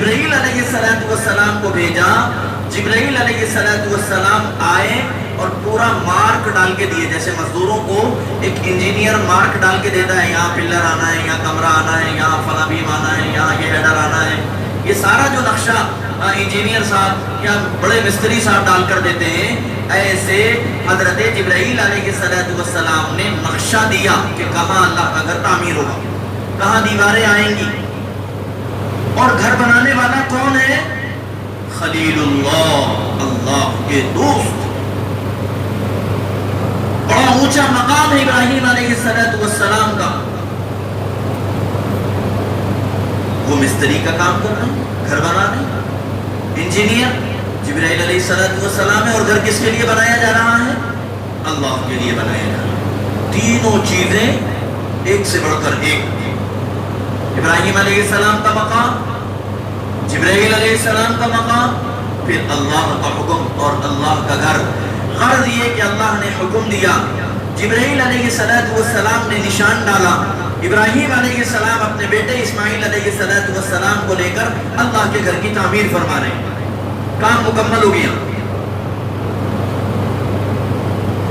جبرائیل علیہ السلام کو بھیجا. جبرائیل علیہ السلام آئے اور پورا مارک ڈال کے دیے. جیسے مزدوروں کو ایک انجینئر مارک ڈال کے دیتا ہے, یہاں پلر آنا ہے, یہاں کمرہ آنا ہے, یہاں فلاں بیم آنا ہے, یہاں یہ ہیڈر آنا ہے. یہ سارا جو نقشہ انجینئر صاحب یا بڑے مستری صاحب ڈال کر دیتے ہیں, ایسے حضرت جبرائیل علیہ السلام نے نقشہ دیا کہ کہاں اللہ کا گھر تعمیر ہوگا, کہاں دیواریں آئیں گی. اور گھر بنانے والا کون ہے؟ خلیل اللہ, اللہ کے دوست. بڑا اونچا مقام ہے ابراہیم علیہ السلام کا. وہ مستری کا کام کر رہے ہیں, گھر بنا رہے ہیں. انجینئر جبرائیل علیہ السلام ہے, اور گھر کس کے لیے بنایا جا رہا ہے؟ اللہ کے لیے بنایا جا رہا ہے. تینوں چیزیں ایک سے بڑھ کر ایک. ابراہیم علیہ السلام کا مقام, جبرائیل علیہ السلام کا مقام, پھر اللہ کا حکم اور اللہ کا گھر. غرض یہ کہ اللہ نے حکم دیا, جبرائیل علیہ السلام نے نشان ڈالا, ابراہیم علیہ السلام اپنے بیٹے اسماعیل علیہ السلام کو لے کر اللہ کے گھر کی تعمیر فرما رہے ہیں. کام مکمل ہو گیا.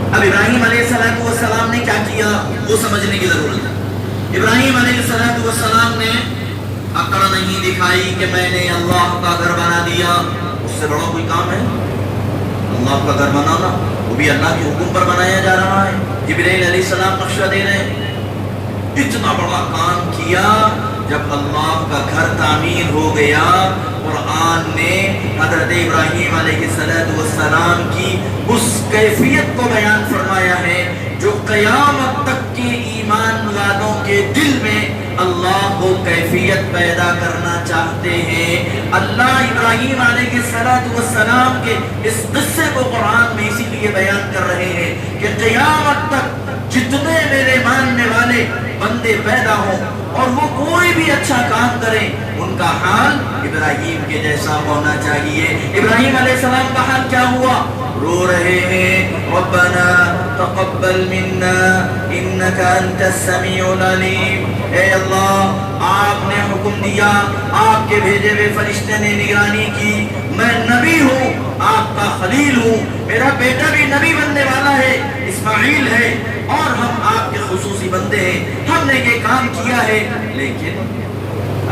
اب ابراہیم علیہ السلام نے کیا کیا وہ سمجھنے کی ضرورت ہے. ابراہیم علیہ السلام نے عقل نہیں دکھائی کہ میں نے اللہ کا گھر بنا دیا. اس سے بڑا کوئی کام ہے اللہ کا گھر بنانا, وہ بھی اللہ کے حکم پر بنایا جا رہا ہے. جبرائیل علیہ السلام نقشہ دے رہے ہیں. اتنا بڑا کام کیا. جب اللہ کا گھر تعمیر ہو گیا, قرآن نے حضرت ابراہیم علیہ السلام کی اس کیفیت کو بیان فرمایا ہے جو قیامت تک کے ایمان والوں کے دل میں اللہ کو کیفیت پیدا کرنا چاہتے ہیں. اللہ ابراہیم علیہ السلام کے اس قصے کو قرآن میں اسی لیے بیان کر رہے ہیں کہ قیامت تک جتنے میرے ماننے والے بندے پیدا ہوں اور وہ کوئی بھی اچھا کام کریں, ان کا حال ابراہیم کے جیسا ہونا چاہیے. ابراہیم علیہ السلام کا حال کیا ہوا؟ رو رہے ہیں, ربنا تقبل منا انک انت السمیع العلیم. اے اللہ, آپ نے حکم دیا, آپ کے بھیجے ہوئے فرشتے نے نگرانی کی, میں نبی ہوں, آپ کا خلیل ہوں, میرا بیٹا بھی نبی بننے والا ہے, اسماعیل ہے, اور ہم آپ کے خصوصی بندے ہیں. ہم نے یہ کام کیا ہے, لیکن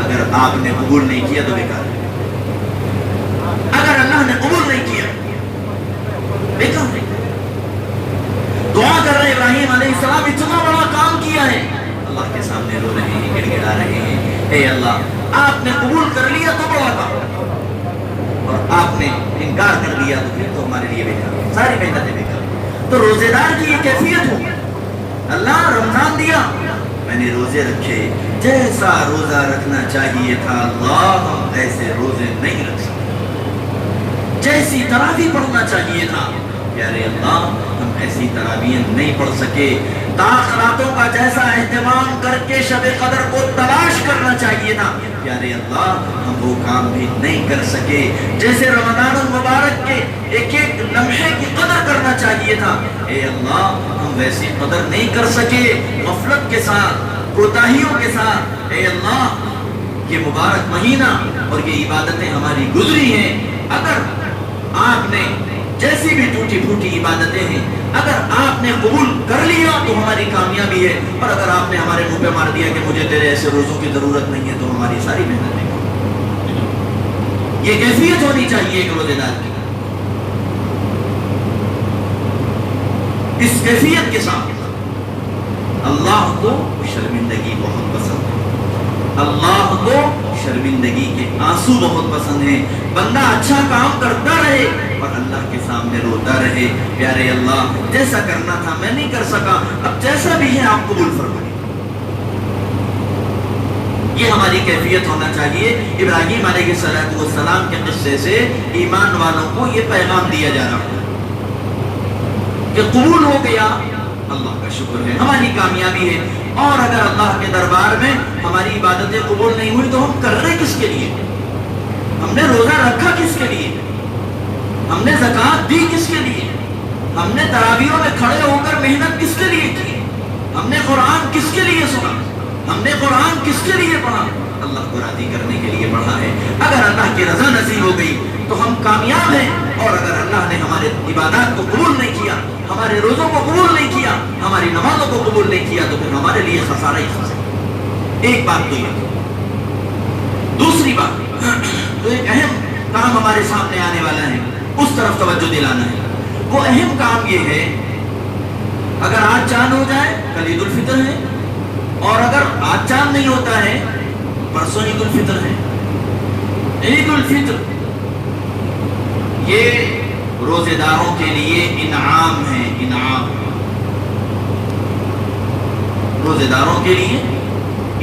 اگر آپ نے قبول نہیں کیا تو بیکار ہے. اگر اللہ نے قبول نہیں کیا بیکار ہے. دعا کر رہے ابراہیم علیہ السلام, اتنا بڑا کام کیا ہے, اللہ کے سامنے رو رہے ہیں, گڑ گڑا رہے ہیں. اے اللہ, آپ نے قبول کر لیا تو بڑا کام, اور آپ نے انکار کر لیا تو پھر تو ہمارے لیے بیکار, ساری محنتیں بیکار. تو روزے دار کی یہ کیفیت ہو. اللہ رمضان دیا, میں نے روزے رکھے, جیسا روزہ رکھنا چاہیے تھا اللہ ہم ایسے روزے نہیں رکھ سکتے. جیسی تراویح پڑھنا چاہیے تھا پیارے اللہ ہم ایسی تراویح نہیں پڑھ سکے. تاخراتوں کا جیسا اہتمام کر کے شب قدر کو تلاش کرنا چاہیے تھا پیارے اللہ ہم وہ کام بھی نہیں کر سکے. جیسے رمضان المبارک کے ایک ایک لمحے کی قدر کرنا چاہیے تھا, اے اللہ ہم ویسی قدر نہیں کر سکے. غفلت کے ساتھ, کوتاہیوں کے ساتھ, اے اللہ یہ مبارک مہینہ اور یہ عبادتیں ہماری گزری ہیں. اگر آپ نے جیسی بھی ٹوٹی پھوٹی عبادتیں ہیں اگر آپ نے قبول کر لیا تو ہماری کامیابی ہے, اور اگر آپ نے ہمارے منہ پہ مار دیا کہ مجھے تیرے ایسے روزوں کی ضرورت نہیں ہے تو ہماری ساری محنتیں. یہ کیفیت ہونی چاہیے ایک روزے دار کی. اس کیفیت کے ساتھ اللہ کو شرمندگی بہت پسند ہے. اللہ کو شرمندگی کے آنسو بہت پسند ہیں. بندہ اچھا کام کرتا رہے اور اللہ کے سامنے روتا رہے, پیارے اللہ جیسا کرنا تھا میں نہیں کر سکا, اب جیسا بھی ہے آپ قبول فرمائیں. یہ ہماری کیفیت ہونا چاہیے. ابراہیم علیہ السلام کے قصے سے ایمان والوں کو یہ پیغام دیا جا رہا ہے کہ قبول ہو گیا, اللہ کا شکر ہے, ہماری کامیابی ہے. اور اگر اللہ کے دربار میں ہماری عبادتیں قبول نہیں ہوئی تو ہم کر رہے کس کے لیے؟ ہم نے روزہ رکھا کس کے لیے؟ ہم نے زکوٰۃ دی کس کے لیے؟ ہم نے تراویحوں میں کھڑے ہو کر محنت کس کے لیے کی؟ ہم نے قرآن کس کے لیے سنا؟ ہم نے قرآن کس کے لیے پڑھا؟ اللہ کو راضی کرنے کے لیے پڑھا ہے. اگر اللہ کی رضا نصیب ہو گئی تو ہم کامیاب ہیں، اور اگر اللہ نے ہمارے عبادات کو قبول نہیں کیا، ہمارے روزوں کو قبول نہیں کیا، ہماری نمازوں کو قبول نہیں کیا، تو پھر ہمارے لیے خسارہ ہی خسارہ. ایک بات تو یہ. دوسری بات، تو ایک اہم کام ہمارے سامنے آنے والا ہے، اس طرف توجہ دلانا ہے. وہ اہم کام یہ ہے، اگر آج چاند ہو جائے کل عید الفطر ہے، اور اگر آج چاند نہیں ہوتا ہے پرسوں عید الفطر ہے. عید الفطر یہ روزے داروں کے لیے انعام ہے. انعام روزے داروں کے لیے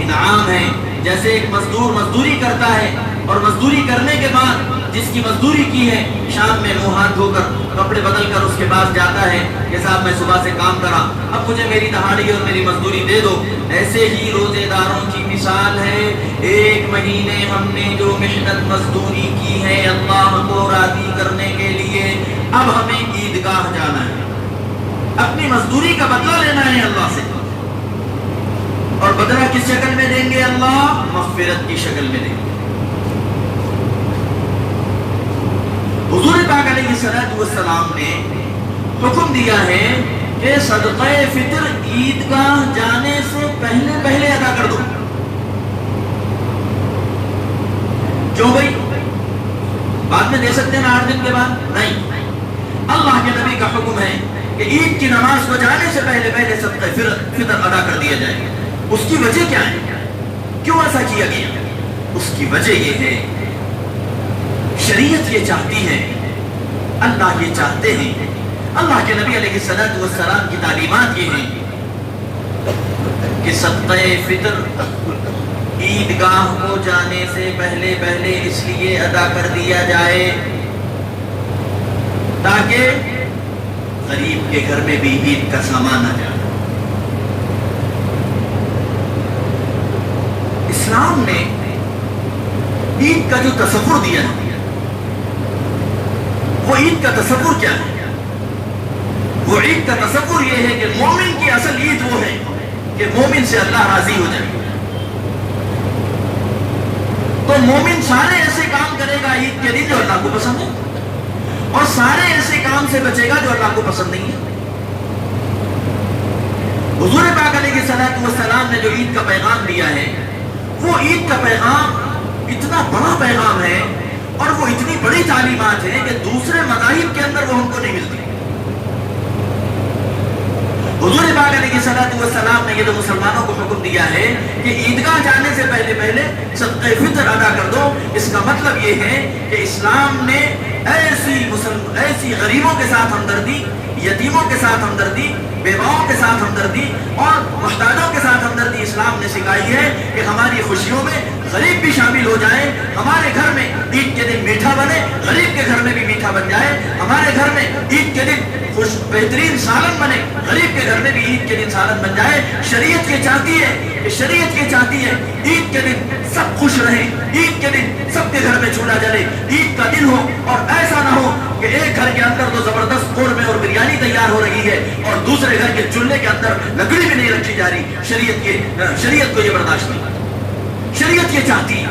انعام ہے. جیسے ایک مزدور مزدوری کرتا ہے، اور مزدوری کرنے کے بعد جس کی مزدوری کی ہے شام میں منہ ہاتھ دھو کر کپڑے بدل کر اس کے پاس جاتا ہے کہ صاحب میں صبح سے کام کرا، اب مجھے میری دہاڑی اور میری مزدوری دے دو. ایسے ہی روزے داروں کی مثال ہے. ایک مہینے ہم نے جو محنت مزدوری کی ہے اللہ کو راضی کرنے کے لیے، اب ہمیں عیدگاہ جانا ہے، اپنی مزدوری کا بدلہ لینا ہے اللہ سے. اور بدلہ کس شکل میں دیں گے؟ اللہ مغفرت کی شکل میں دیں گے. حضور پاک علیہ السلام نے حکم دیا ہے کہ صدقہ فطر عیدگاہ جانے سے پہلے پہلے ادا کر دو. کیوں بھائی؟ بعد میں دے سکتے ہیں 8 دن کے بعد؟ نہیں. اللہ کے نبی کا حکم ہے کہ عید کی نماز کو جانے سے پہلے پہلے صدقہ فطر ادا کر دیا جائے. اس کی وجہ کیا ہے؟ کیوں ایسا کیا گیا؟ اس کی وجہ یہ ہے، شریعت یہ چاہتی ہے، اللہ یہ چاہتے ہیں، اللہ کے نبی علیہ السلام کی تعلیمات یہ ہیں کہ صدقہ فطر عیدگاہ کو جانے سے پہلے پہلے اس لیے ادا کر دیا جائے تاکہ غریب کے گھر میں بھی عید کا سامان آ جائے. اسلام نے عید کا جو تصور دیا ہے، وہ عید کا تصور کیا ہے؟ وہ عید کا تصور یہ ہے کہ مومن کی اصل عید وہ ہے کہ مومن سے اللہ راضی ہو جائے. تو مومن سارے ایسے کام کرے گا عید کے دن جو اللہ کو پسند ہے، اور سارے ایسے کام سے بچے گا جو اللہ کو پسند نہیں ہے. حضور پاک علیہ السلام نے جو عید کا پیغام دیا ہے، وہ عید کا پیغام اتنا بڑا پیغام ہے، اور وہ اتنی بڑی تعلیمات ہیں کہ دوسرے مذاہب کے اندر وہ ہم کو نہیں ملتی. حضور پاک علیہ السلام نے یہ تو مسلمانوں کو حکم دیا ہے کہ عیدگاہ جانے سے پہلے پہلے صدقہ فطر ادا کر دو. اس کا مطلب یہ ہے کہ اسلام نے ایسی غریبوں کے ساتھ ہمدردی، یتیموں کے ساتھ ہمدردی، بیواؤں کے ساتھ ہمدردی اور محتاجوں کے ساتھ ہمدردی اسلام نے سکھائی ہے کہ ہماری خوشیوں میں غریب بھی شامل ہو جائے. ہمارے گھر میں عید کے دن میٹھا بنے، غریب کے گھر میں بھی میٹھا بن جائے. ہمارے گھر میں عید کے دن بہترین سالن بنے، غریب کے گھر میں بھی عید کے دن سالن بن جائے. شریعت یہ چاہتی ہے عید کے دن سب خوش رہیں، عید کے دن سب کے گھر میں چولہا جلے، عید کا دن ہو اور ایسا نہ ہو کہ ایک گھر کے اندر تو زبردست قورمے اور بریانی تیار ہو رہی ہے اور دوسرے گھر کے چولہے کے اندر لکڑی بھی نہیں رکھی جا رہی. شریعت کو یہ برداشت نہیں. شریعت یہ چاہتی ہے،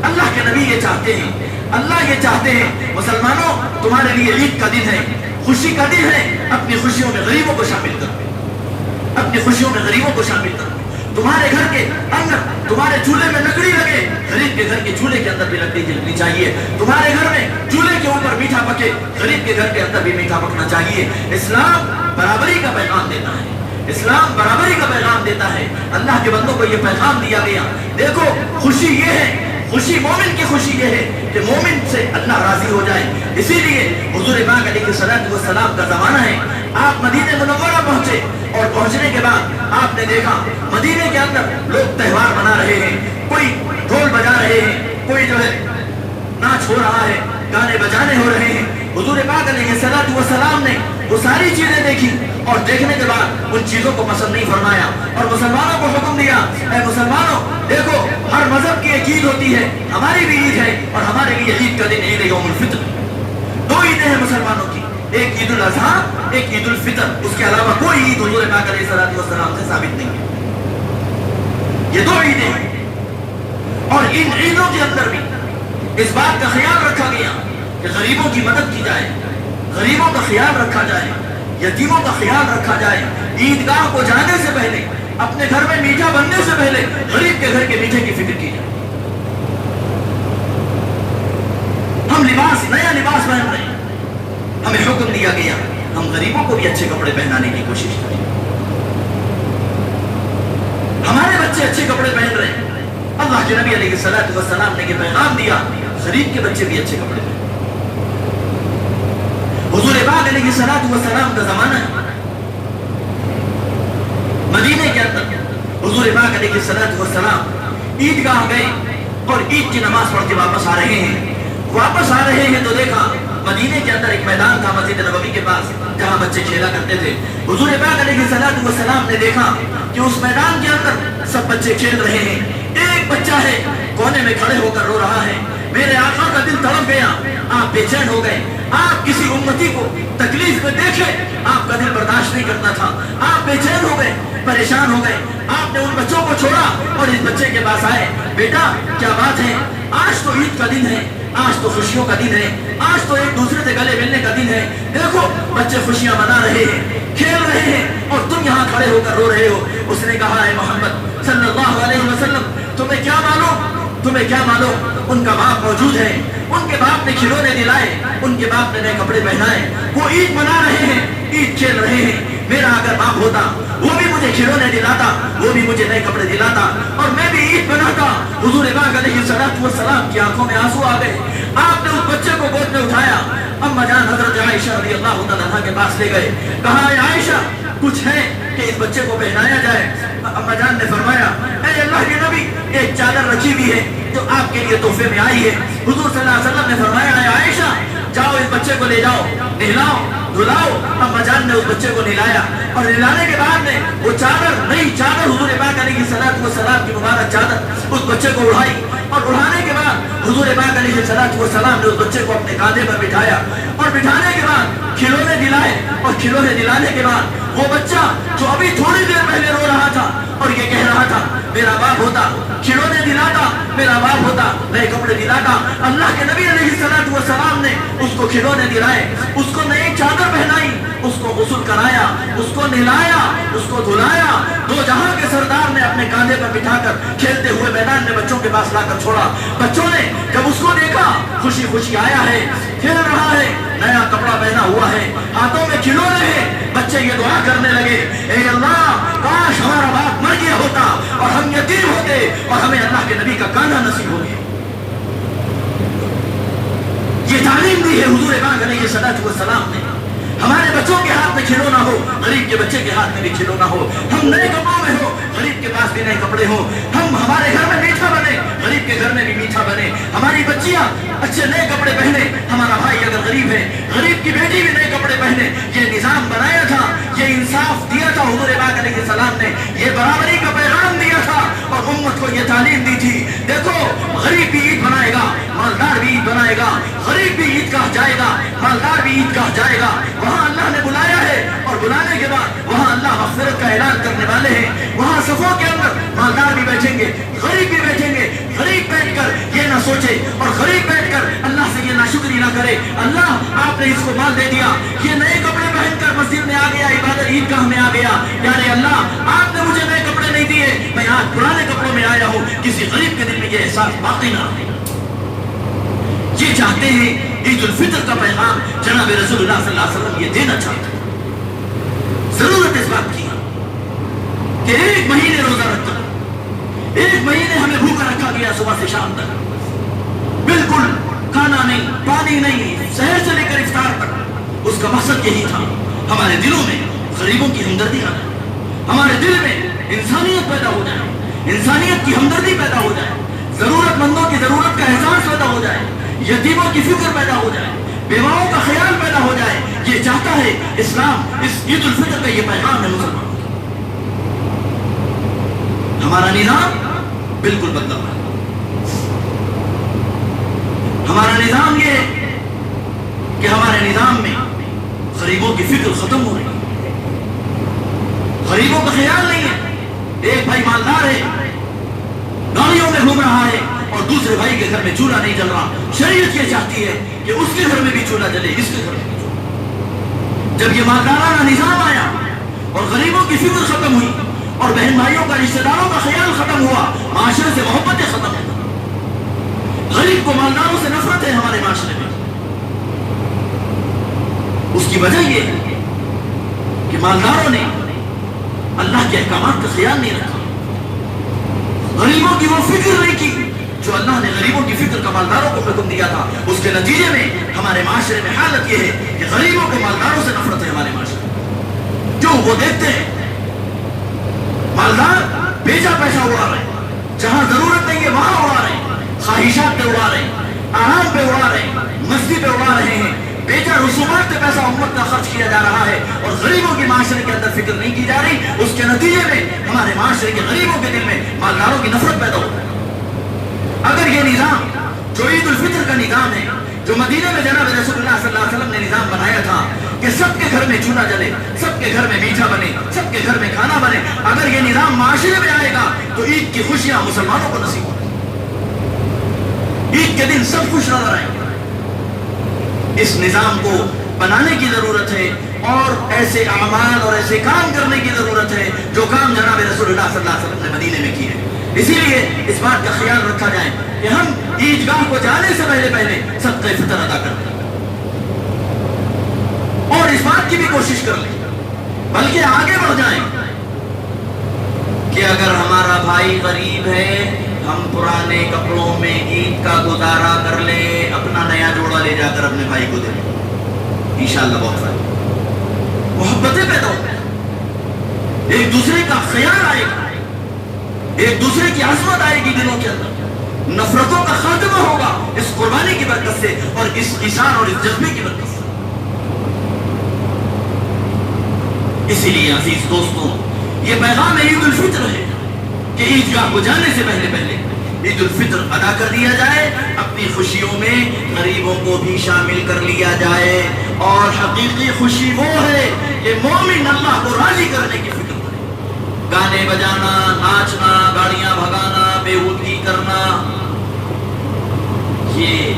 اللہ کے نبی یہ چاہتے ہیں، اللہ یہ چاہتے ہیں مسلمانوں تمہارے لیے عید کا دن ہے، خوشی کا دن ہے، اپنی خوشیوں میں غریبوں کو شامل کرو، اپنی خوشیوں میں غریبوں کو شامل کرو. تمہارے گھر کے اندر تمہارے چولہے میں لکڑی لگے، غریب کے گھر کے چولہے کے اندر بھی لکڑی جلنی چاہیے. تمہارے گھر میں چولہے کے اوپر میٹھا پکے، غریب کے گھر کے اندر بھی میٹھا پکنا چاہیے. اسلام برابری کا پیغام دیتا ہے، اسلام برابری کا پیغام دیتا ہے. اللہ کے بندوں کو یہ پیغام دیا گیا. دیکھو خوشی یہ ہے، خوشی مومن کی خوشی یہ ہے کہ مومن سے اللہ راضی ہو جائے. اسی لیے حضور پاک علیہ السلام کا زمانہ ہے. آپ مدینہ منورہ پہنچے اور پہنچنے کے بعد آپ نے دیکھا مدینے کے اندر لوگ تہوار منا رہے ہیں، کوئی ڈھول بجا رہے ہیں، کوئی جو ہے ناچ ہو رہا ہے، گانے بجانے ہو رہے ہیں. حضور پاک علیہ السلام نے وہ ساری چیزیں دیکھی اور دیکھنے کے بعد ان چیزوں کو پسند نہیں فرمایا اور مسلمانوں کو حکم دیا، اے مسلمانوں دیکھو ہر مذہب کی ایک عید ہوتی ہے، ہماری بھی عید ہے اور ہمارے لیے عید کا دن عید یوم الفطر. 2 عیدیں ہیں مسلمانوں کی، ایک عید الاضحیٰ، ایک عید الفطر. اس کے علاوہ کوئی عید حضور پاک علیہ السلام سے ثابت نہیں ہے. یہ 2 عیدیں ہیں. اور ان عیدوں کے اندر بھی اس بات کا خیال رکھا گیا کہ غریبوں کی مدد کی جائے، غریبوں کا خیال رکھا جائے، یتیموں کا خیال رکھا جائے۔ عیدگاہ کو جانے سے پہلے، اپنے گھر میں میٹھا بننے سے پہلے غریب کے گھر کے میٹھے کی فکر کی جائے۔ ہم نیا لباس پہن رہے ہیں، ہمیں حکم دیا گیا ہم غریبوں کو بھی اچھے کپڑے پہنانے کی کوشش کریں۔ ہمارے بچے اچھے کپڑے پہن رہے ہیں، اللہ کے نبی علیہ السلام نے یہ پیغام دیا غریب کے بچے بھی اچھے کپڑے پہنیں۔ حضور پاک علیہ السلام کا زمانہ ہے، مدینے کے اندر حضور پاک علیہ السلام عیدگاہ گئے اور عید کی نماز پڑھ کے واپس آ رہے ہیں۔ واپس آ رہے ہیں تو دیکھا مدینے کے اندر ایک میدان تھا مسجد نبوی کے پاس جہاں بچے کھیلا کرتے تھے۔ حضور پاک علیہ السلام نے دیکھا کہ اس میدان کے اندر سب بچے کھیل رہے ہیں، ایک بچہ ہے کونے میں کھڑے ہو کر رو رہا ہے۔ میرے آقا کا دل تڑپ گیا، آپ بے چین ہو گئے۔ آپ کسی امتی کو تکلیف میں دیکھے آپ کا دل برداشت نہیں کرتا تھا، آپ بے چین ہو گئے، پریشان ہو گئے۔ آپ نے ان بچوں کو چھوڑا اور اس بچے کے پاس آئے، بیٹا کیا بات ہے؟ آج تو عید کا دن ہے، آج تو خوشیوں کا دن ہے، آج تو ایک دوسرے سے گلے ملنے کا دن ہے۔ دیکھو بچے خوشیاں منا رہے ہیں، کھیل رہے ہیں اور تم یہاں کھڑے ہو کر رو رہے ہو۔ اس نے کہا ہے محمد صلی اللہ علیہ وسلم تمہیں کیا معلوم ان کا باپ موجود ہے، ان کے باپ نے کھلونے دلائے، ان کے باپ نے نئے کپڑے پہنائے، وہ عید منا رہے ہیں، عید کھیل رہے ہیں۔ میرا اگر باپ ہوتا وہ بھی مجھے کھلونے دلاتا، وہ بھی مجھے نئے کپڑے دلاتا اور میں بھی عید مناتا۔ حضور پاک علیہ السلام کی آنکھوں میں آنسو آ گئے۔ آپ نے اس بچے کو گود میں اٹھایا، اما جان حضرت عائشہ رضی اللہ عنہا کے پاس لے گئے، کہا اے عائشہ کچھ ہے کہ اس بچے کو پہنایا جائے؟ اما جان نے فرمایا اے اللہ کے نبی ایک چادر رکھی ہوئی ہے جو آپ کے لیے تحفے میں آئی ہے۔ حضور صلی اللہ علیہ وسلم نے فرمایا اے عائشہ جاؤ اس بچے کو لے جاؤ، نہلاؤ دھلاؤ۔ اما جان نے اس بچے کو نہلایا اور نہلانے کے بعد میں وہ چادر، نئی چادر حضور پاک علیہ السلام کی مبارک چادر اس بچے کو اڑائی اور اڑانے کے بعد حضور پاک علیہ السلام نے اس بچے کو اپنے کاندھے پر بٹھایا اور بٹھانے کے بعد کھلونے دلائے اور کھلونے دلانے کے بعد وہ بچہ جو ابھی تھوڑی دیر پہلے رو رہا تھا اور یہ کہہ رہا تھا میرا باپ ہوتا کھلونے دلاتا، میرا باپ ہوتا نئے کپڑے دلاتا، اللہ کے نبی علیہ السلام نے اس کو کھلونے دلائے، اس کو نئی چادر پہنائی، اس کو غسل کرایا، اس کو نہلایا، اس کو دھلایا، دو جہاں کے سردار نے اپنے کاندھے پر بٹھا کر کھیلتے ہوئے میدان میں بچوں کے پاس لا کر چھوڑا۔ بچوں نے جب اس کو دیکھا خوشی خوشی آیا ہے، کھیل رہا ہے، نیا کپڑا پہنا ہوا ہے، ہاتھوں میں کھلونے ہیں۔ بچے یہ دعا کرنے لگے اے اللہ کاش ہمارا باپ مر گیا ہوتا اور ہم یتیم ہوتے اور ہمیں اللہ کے نبی کا کاندھا نصیب ہو گیا۔ یہ تعلیم دی ہے حضور پاک علیہ السلام نے۔ ہمارے بچوں کے ہاتھ میں کھلونا ہو، غریب کے بچے کے ہاتھ میں بھی کھلونا ہو، ہم نئے کپڑوں میں ہو، غریب کے پاس بھی نئے کپڑے ہو، ہم ہمارے گھر میں میٹھا بنے، غریب کے گھر میں بھی میٹھا بنے، ہماری بچیاں اچھے نئے کپڑے پہنے، ہمارا بھائی اگر غریب ہے غریب کی بیٹی بھی نئے کپڑے پہنے۔ یہ نظام بنایا تھا، یہ انصاف دیا تھا حضور پاک علیہ السلام نے، یہ برابری کا پیغام دیا تھا اور امت کو یہ تعلیم دی تھی دیکھو غریب بھی عید منائے گا، مالدار بھی عید منائے گا، غریب بھی عیدگاہ جائے گا، مالدار بھی عیدگاہ جائے گا۔ وہاں اللہ نے بلایا ہے اور بلانے کے بعد وہاں اللہ مغفرت کا اعلان کرنے والے ہیں۔ وہاں صفوں کے اندر مالدار بھی بیٹھیں گے، غریب بھی بیٹھیں گے۔ غریب بیٹھ کر یہ نہ سوچے اور غریب بیٹھ کر اللہ سے یہ ناشکری نہ کرے اللہ آپ نے اس کو مال دے دیا، یہ نئے کپڑے پہن کر مسجد میں آ گیا، عبادت عیدگاہ میں آ گیا، یعنی اللہ آپ نے مجھے نئے کپڑے نہیں دیے، میں آج پرانے کپڑوں میں آیا ہوں۔ کسی غریب کے دل میں یہ احساس باقی نہ رہے۔ یہ چاہتے ہیں عید الفطر کا پیغام جناب رسول اللہ صلی اللہ علیہ وسلم یہ دینا چاہتے ہیں۔ ضرورت اس بات کی کہ ایک مہینے روزہ رکھا، ایک مہینے ہمیں بھوکا رکھا گیا صبح سے شام تک، بالکل کھانا نہیں، پانی نہیں، سحر سے لے کر افطار تک۔ اس کا مقصد یہی تھا ہمارے دلوں میں غریبوں کی ہمدردی آ جائے، ہمارے دل میں انسانیت پیدا ہو جائے، انسانیت کی ہمدردی پیدا ہو جائے، ضرورت مندوں کی ضرورت کا احساس پیدا ہو جائے، یتیموں کی فکر پیدا ہو جائے، بیواؤں کا خیال پیدا ہو جائے۔ یہ چاہتا ہے اسلام، اس عید الفطر کا یہ پیغام ہے مسلمان۔ ہمارا نظام بالکل بدلا ہوا ہے۔ ہمارا نظام یہ ہے کہ ہمارے نظام میں غریبوں کی فکر ختم ہو رہی ہے، غریبوں کا خیال نہیں ہے۔ ایک بھائی مالدار ہے، گاڑیوں میں گھوم رہا ہے، دوسرے بھائی کے گھر میں چولہا نہیں جل رہا، شریعت یہ چاہتی ہے کہ اس کے گھر میں بھی چولہا جلے، اس کے گھر میں بھی چولہا۔ جب یہ مالدارانہ نظام آیا اور غریبوں کی فکر ختم ہوئی اور بہن بھائیوں کا، رشتہ داروں کا خیال ختم ہوا، معاشرے سے محبتیں ختم ہوئی، غریب کو مالداروں سے نفرت ہے ہمارے معاشرے میں۔ اس کی وجہ یہ ہے کہ مالداروں نے اللہ کے احکامات کا خیال نہیں رکھا، غریبوں کی وہ فکر نہیں کی جو اللہ نے غریبوں کی فکر کا مالداروں کو حکم دیا تھا۔ اس کے نتیجے میں ہمارے معاشرے میں حالت یہ ہے کہ غریبوں کو مالداروں سے نفرت ہے ہمارے معاشرے میں۔ کیوں؟ وہ دیکھتے ہیں مالدار بیچا پیسہ اڑا رہے ہیں، جہاں ضرورت نہیں ہے وہاں اڑا رہے ہیں، خواہشات پہ اڑا رہے ہیں، آرام پہ اڑا رہے ہیں، مستی پہ اڑا رہے ہیں، بیچا رسومات پہ پیسہ امت کا خرچ کیا جا رہا ہے اور غریبوں کی معاشرے کے اندر فکر نہیں کی جا رہی۔ اس کے نتیجے میں ہمارے معاشرے کے غریبوں کے دل میں مالداروں کی نفرت پیدا ہوتی ہے۔ اگر یہ نظام جو عید الفطر کا نظام ہے، جو مدینہ میں جناب رسول اللہ صلی اللہ علیہ وسلم نے نظام بنایا تھا کہ سب کے گھر میں چولہا جلے، سب کے گھر میں میٹھا بنے، سب کے گھر میں کھانا بنے، اگر یہ نظام معاشرے میں آئے گا تو عید کی خوشیاں مسلمانوں کو نصیب ہوں گی، عید کے دن سب خوش نظر آئیں گے۔ اس نظام کو بنانے کی ضرورت ہے اور ایسے اعمال اور ایسے کام کرنے کی ضرورت ہے جو کام جناب رسول اللہ صلی اللہ علیہ وسلم نے مدینے میں کیے۔ اسی لیے اس بات کا خیال رکھا جائے کہ ہم عیدگاہ کو جانے سے پہلے صدقہ فطر ادا کر لیں اور اس بات کی بھی کوشش کر لیں، بلکہ آگے بڑھ جائیں کہ اگر ہمارا بھائی غریب ہے ہم پرانے کپڑوں میں عید کا گزارا کر لیں، اپنا نیا جوڑا لے جا کر اپنے بھائی کو دے دیں، انشاءاللہ بہت ساری محبتیں پیدا ہوں گی، ایک دوسرے کا خیال آئے گا، ایک دوسرے کی عظمت آئے گی دلوں کے اندر، نفرتوں کا خاتمہ ہوگا اس قربانی کی برکت سے اور اس اشار اور اس جذبے کی برکت سے۔ اسی لیے عزیز دوستوں، یہ پیغام عید الفطر ہے کہ عیدگاہ کو جانے سے پہلے عید الفطر ادا کر دیا جائے، اپنی خوشیوں میں غریبوں کو بھی شامل کر لیا جائے، اور حقیقی خوشی وہ ہے کہ مومن اللہ کو راضی کرنے کی فکر کرے، گانے بجانا، ناچنا، گاڑیاں بھگانا، بےہودگی کرنا، یہ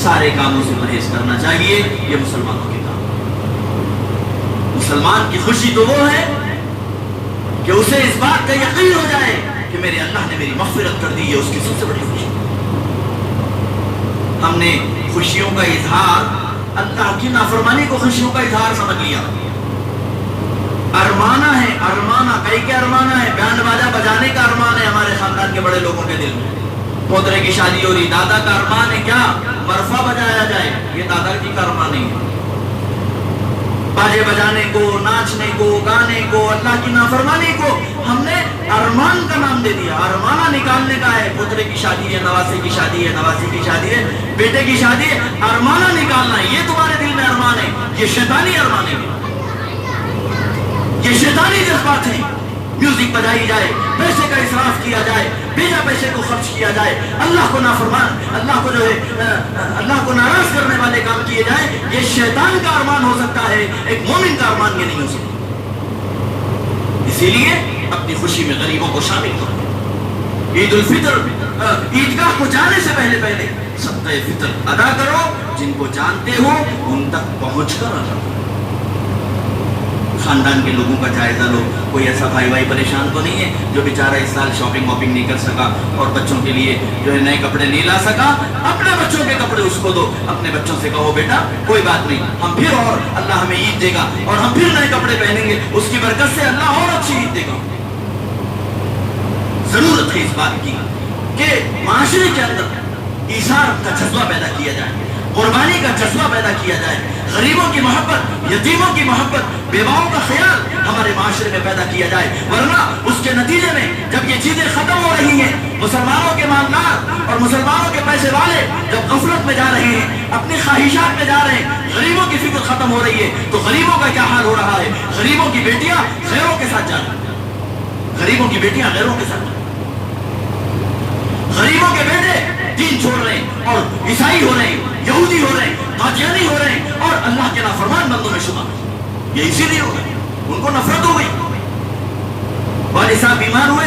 سارے کاموں سے پرہیز کرنا چاہیے۔ یہ مسلمانوں کے کام، مسلمان کی خوشی تو وہ ہے کہ اسے اس بات کا یقین ہو جائے کہ میرے اللہ نے میری مغفرت کر دی، یہ اس کی سب سے بڑی خوشی۔ ہم نے خوشیوں کا اظہار اللہ کی نافرمانی کو خوشیوں کا اظہار سمجھ لیا، ارمانہ ہے، ارمانہ کئی کے ارمانہ ہے، بینڈ باجا بجانے کا ارمان ہے ہمارے خاندان کے بڑے لوگوں کے دل میں، پوترے کی شادی ہو رہی، دادا کا ارمان ہے کیا مرفا بجایا جائے، یہ دادا جی کا ارمان نہیں ہے، باجے بجانے کو، ناچنے کو، گانے کو، اللہ کی نافرمانی کو ہم نے ارمان کا نام دے دیا۔ ارمانہ نکالنے کا ہے، پوترے کی شادی ہے، نواسے کی شادی ہے، نواسی کی شادی ہے، بیٹے کی شادی ہے، ارمانہ نکالنا ہے، یہ تمہارے دل میں ارمان ہے، یہ شیطانی ارمان ہے، یہ شیطانی جذبات ہیں۔ میوزک بجائی جائے، پیسے کا اسراف کیا جائے، بیجا پیسے کو خرچ کیا جائے، اللہ کو نافرمان، اللہ کو جو ہے اللہ کو ناراض کرنے والے کام کیے جائیں، یہ شیطان کا ارمان ہو سکتا ہے، ایک مومن کا ارمان یہ نہیں ہو سکتا۔ اسی لیے اپنی خوشی میں غریبوں کو شامل کرو، عید الفطر عیدگاہ کو جانے سے پہلے صدقہ فطر ادا کرو، جن کو جانتے ہو ان تک پہنچ کر ادا کرو۔ خاندان کے لوگوں کا جائزہ لو، کوئی ایسا بھائی پریشان تو نہیں ہے جو بیچارہ اس سال شاپنگ واپنگ نہیں کر سکا اور بچوں کے لیے جو ہے نئے کپڑے نہیں لا سکا، اپنے بچوں کے کپڑے اس کو دو، اپنے بچوں سے کہو بیٹا کوئی بات نہیں، ہم پھر اور اللہ ہمیں عید دے گا اور ہم پھر نئے کپڑے پہنیں گے، اس کی برکت سے اللہ اور اچھی عید دے گا۔ ضرورت ہے اس بات کی کہ معاشرے کے اندر ایثار کا جذبہ پیدا کیا جائے، قربانی کا جذبہ پیدا کیا جائے، غریبوں کی محبت، یتیموں کی محبت، بیواؤں کا خیال ہمارے معاشرے میں پیدا کیا جائے، ورنہ اس کے نتیجے میں جب یہ چیزیں ختم ہو رہی ہیں، مسلمانوں کے مالدار اور مسلمانوں کے پیسے والے جب غفلت میں جا رہے ہیں، اپنی خواہشات میں جا رہے ہیں، غریبوں کی فکر ختم ہو رہی ہے، تو غریبوں کا کیا حال ہو رہا ہے؟ غریبوں کی بیٹیاں غیروں کے ساتھ جا رہی ہیں، غریبوں کی بیٹیاں غیروں کے ساتھ، غریبوں کے بیٹے دین چھوڑ رہے ہیں اور عیسائی ہو رہے ہیں، یہودی ہو رہے ہیں، قادیانی ہو رہے ہیں اور اللہ کے نافرمان بندوں میں شمار، یہ اسی لیے ہو رہے ہیں، ان کو نفرت ہو گئی، والد صاحب بیمار ہوئے،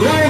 2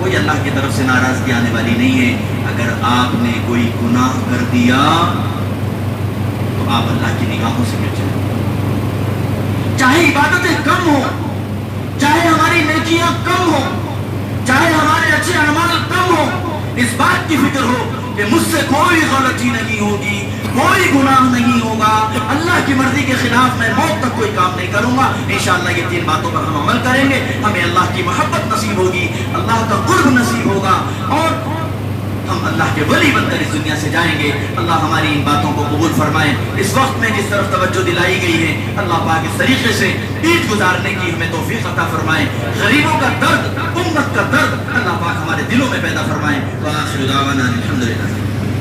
کوئی اللہ کی طرف سے ناراضگی آنے والی نہیں ہے. اگر آپ نے کوئی گناہ کر دیا تو آپ اللہ کی نگاہوں سے بچ جائیں. چاہے عبادتیں کم ہو، چاہے ہماری نیکیاں کم ہو، چاہے ہمارے اچھے اعمال کم ہو، اس بات کی فکر ہو کہ مجھ سے کوئی غلطی نہیں ہوگی، کوئی گناہ نہیں ہوگا، اللہ کی مرضی کے خلاف میں موت تک کوئی کام نہیں کروں گا. انشاءاللہ یہ 3 باتوں پر ہم عمل کریں گے، ہمیں اللہ کی محبت نصیب ہوگی، اللہ کا قرب نصیب ہوگا، اور ہم اللہ کے ولی بن کر اس دنیا سے جائیں گے. اللہ ہماری ان باتوں کو قبول فرمائے. اس وقت میں جس طرف توجہ دلائی گئی ہے، اللہ پاک اس طریقے سے عید گزارنے کی ہمیں توفیق عطا فرمائے. غریبوں کا درد، امت کا درد اللہ پاک ہمارے دلوں میں پیدا فرمائے. وآخر دعوانا الحمدللہ.